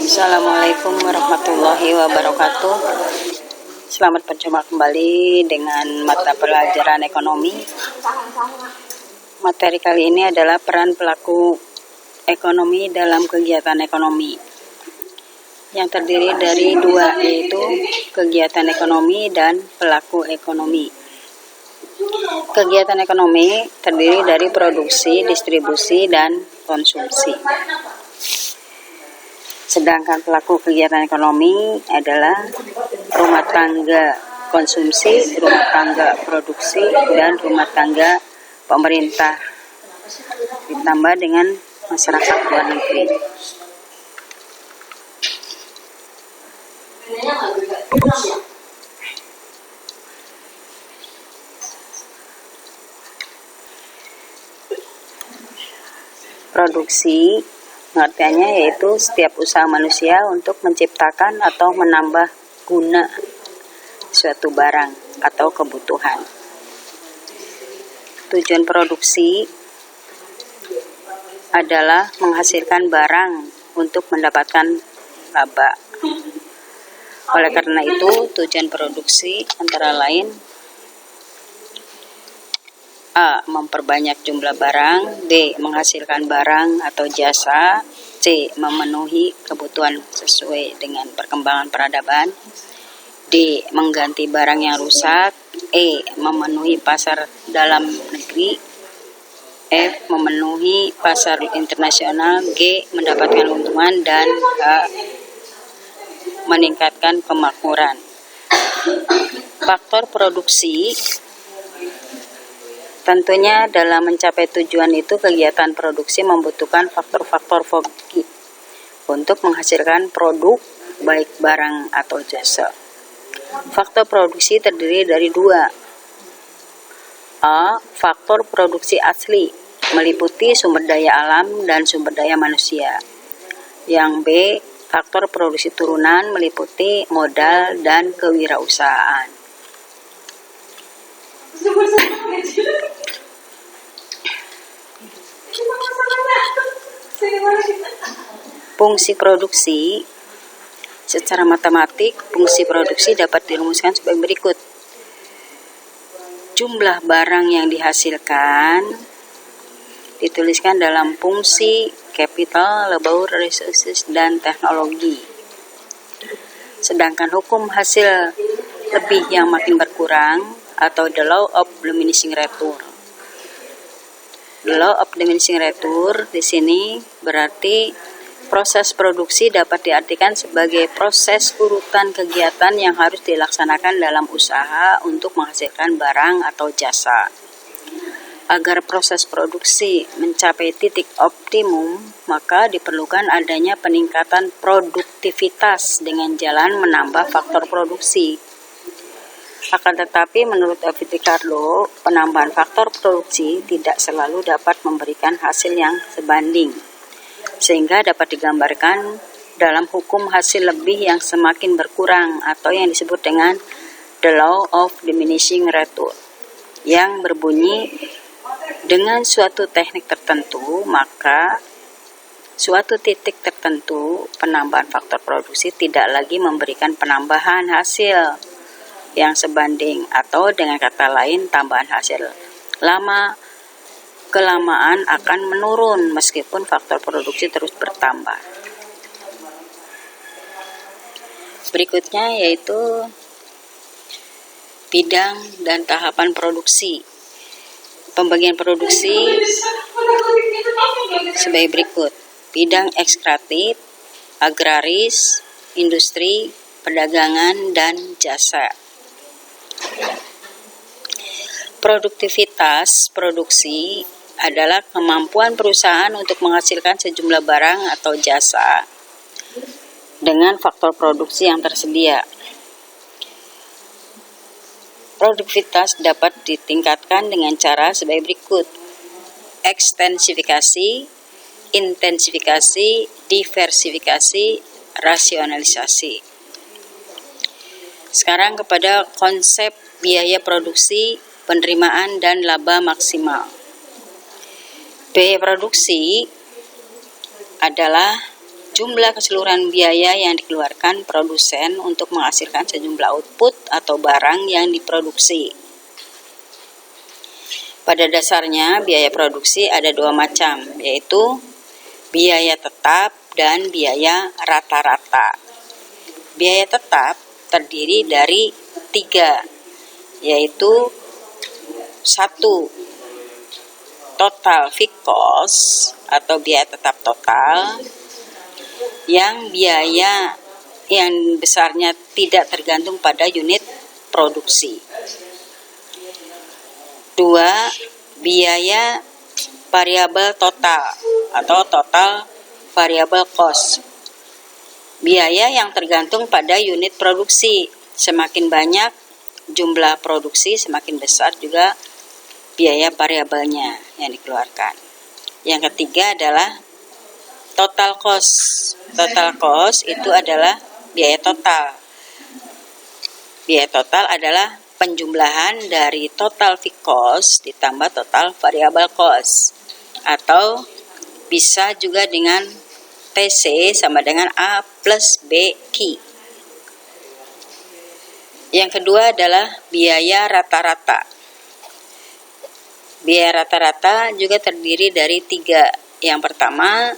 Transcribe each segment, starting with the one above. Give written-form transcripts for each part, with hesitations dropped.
Assalamualaikum warahmatullahi wabarakatuh. Selamat berjumpa kembali dengan mata pelajaran ekonomi. Materi kali ini adalah peran pelaku ekonomi dalam kegiatan ekonomi, yang terdiri dari dua, yaitu kegiatan ekonomi dan pelaku ekonomi. Kegiatan ekonomi terdiri dari produksi, distribusi, dan konsumsi. Sedangkan pelaku kegiatan ekonomi adalah rumah tangga konsumsi, rumah tangga produksi, dan rumah tangga pemerintah, ditambah dengan masyarakat luar negeri. Produksi pengertiannya yaitu setiap usaha manusia untuk menciptakan atau menambah guna suatu barang atau kebutuhan. Tujuan produksi adalah menghasilkan barang untuk mendapatkan laba. Oleh karena itu, tujuan produksi antara lain: A. Memperbanyak jumlah barang. B. Menghasilkan barang atau jasa. C. Memenuhi kebutuhan sesuai dengan perkembangan peradaban. D. Mengganti barang yang rusak. E. Memenuhi pasar dalam negeri. F. Memenuhi pasar internasional. G. Mendapatkan keuntungan. Dan H. Meningkatkan kemakmuran. Faktor produksi. Tentunya dalam mencapai tujuan itu, kegiatan produksi membutuhkan faktor-faktor untuk menghasilkan produk, baik barang atau jasa. Faktor produksi terdiri dari dua. A. Faktor produksi asli, meliputi sumber daya alam dan sumber daya manusia. Yang B. Faktor produksi turunan, meliputi modal dan kewirausahaan. Fungsi produksi. Secara matematik, fungsi produksi dapat dirumuskan sebagai berikut. Jumlah barang yang dihasilkan dituliskan dalam fungsi capital, labor, resources, dan teknologi. Sedangkan hukum hasil lebih yang makin berkurang atau the law of diminishing return. The law of diminishing return di sini berarti proses produksi dapat diartikan sebagai proses urutan kegiatan yang harus dilaksanakan dalam usaha untuk menghasilkan barang atau jasa. Agar proses produksi mencapai titik optimum, maka diperlukan adanya peningkatan produktivitas dengan jalan menambah faktor produksi. Akan tetapi, menurut David Ricardo, penambahan faktor produksi tidak selalu dapat memberikan hasil yang sebanding, sehingga dapat digambarkan dalam hukum hasil lebih yang semakin berkurang atau yang disebut dengan the law of diminishing return, yang berbunyi dengan suatu teknik tertentu, maka suatu titik tertentu penambahan faktor produksi tidak lagi memberikan penambahan hasil yang sebanding, atau dengan kata lain, tambahan hasil kelamaan akan menurun meskipun faktor produksi terus bertambah. Berikutnya yaitu bidang dan tahapan produksi. Pembagian produksi sebagai berikut: bidang ekstraktif, agraris, industri, perdagangan, dan jasa. Produktivitas produksi adalah kemampuan perusahaan untuk menghasilkan sejumlah barang atau jasa dengan faktor produksi yang tersedia. Produktivitas dapat ditingkatkan dengan cara sebagai berikut: ekstensifikasi, intensifikasi, diversifikasi, rasionalisasi. Sekarang kepada konsep biaya produksi, penerimaan, dan laba maksimal. Biaya produksi adalah jumlah keseluruhan biaya yang dikeluarkan produsen untuk menghasilkan sejumlah output atau barang yang diproduksi. Pada dasarnya, biaya produksi ada dua macam, yaitu biaya tetap dan biaya rata-rata. Biaya tetap terdiri dari tiga, yaitu 1. Total fixed cost atau biaya tetap total, yang biaya yang besarnya tidak tergantung pada unit produksi. 2. Biaya variabel total atau total variable cost. Biaya yang tergantung pada unit produksi. Semakin banyak jumlah produksi, semakin besar juga biaya variabelnya yang dikeluarkan. Yang ketiga adalah total cost. Total cost itu adalah biaya total. Biaya total adalah penjumlahan dari total fixed cost ditambah total variable cost. Atau bisa juga dengan TC sama dengan A plus BQ. Yang kedua adalah biaya rata-rata. Biaya rata-rata juga terdiri dari tiga. Yang pertama,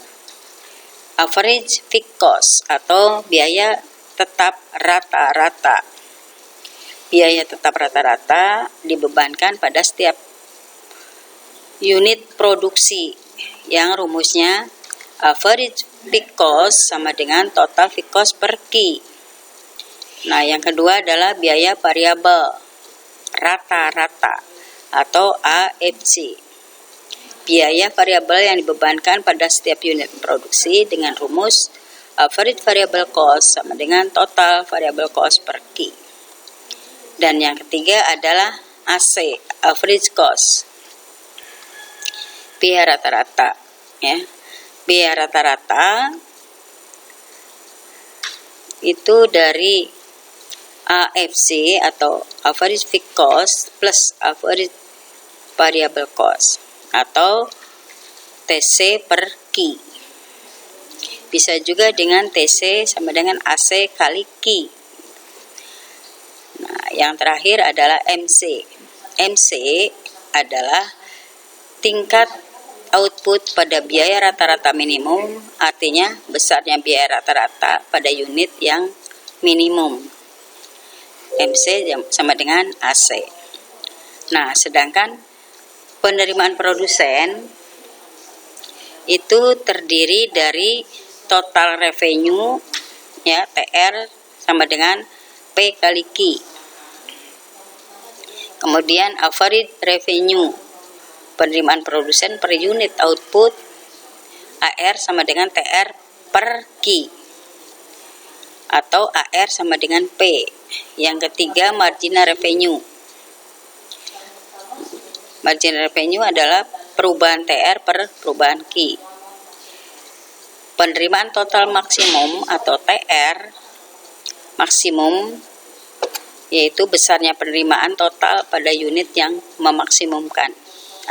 average fixed cost atau biaya tetap rata-rata. Biaya tetap rata-rata dibebankan pada setiap unit produksi yang rumusnya average fixed cost sama dengan total fixed cost per Q. Nah, yang kedua adalah biaya variabel rata-rata atau AFC. Biaya variabel yang dibebankan pada setiap unit produksi dengan rumus average variable cost sama dengan total variable cost per Q. Dan yang ketiga adalah AC, average cost. Biaya rata-rata, ya. Biaya rata-rata itu dari AFC atau average fixed cost plus average variable cost atau TC per Q. Bisa juga dengan TC sama dengan AC kali Q. Nah, yang terakhir adalah MC. MC adalah tingkat output pada biaya rata-rata minimum, artinya besarnya biaya rata-rata pada unit yang minimum. MC sama dengan AC. Nah, sedangkan penerimaan produsen itu terdiri dari total revenue, ya, TR sama dengan P kali Q. Kemudian average revenue, penerimaan produsen per unit output, AR sama dengan TR per Q atau AR sama dengan P. Yang ketiga, marginal revenue. Marginal revenue adalah perubahan TR per perubahan Q. Penerimaan total maksimum atau TR maksimum yaitu besarnya penerimaan total pada unit yang memaksimumkan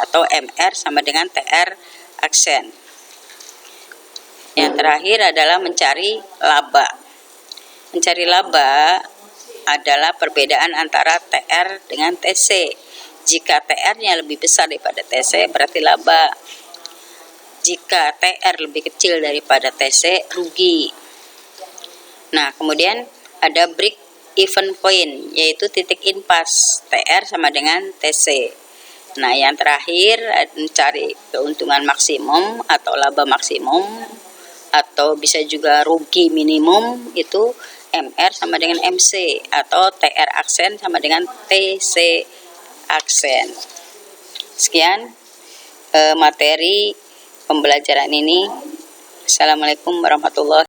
atau MR sama dengan TR aksen. Yang terakhir adalah mencari laba. Mencari laba adalah perbedaan antara TR dengan TC. Jika TR-nya lebih besar daripada TC, berarti laba. Jika TR lebih kecil daripada TC, rugi. Nah, kemudian ada break even point, yaitu titik impas. TR sama dengan TC. Nah, yang terakhir mencari keuntungan maksimum atau laba maksimum, atau bisa juga rugi minimum, itu MR sama dengan MC atau TR aksen sama dengan TC aksen. Sekian materi pembelajaran ini. Assalamualaikum warahmatullahi wabarakatuh.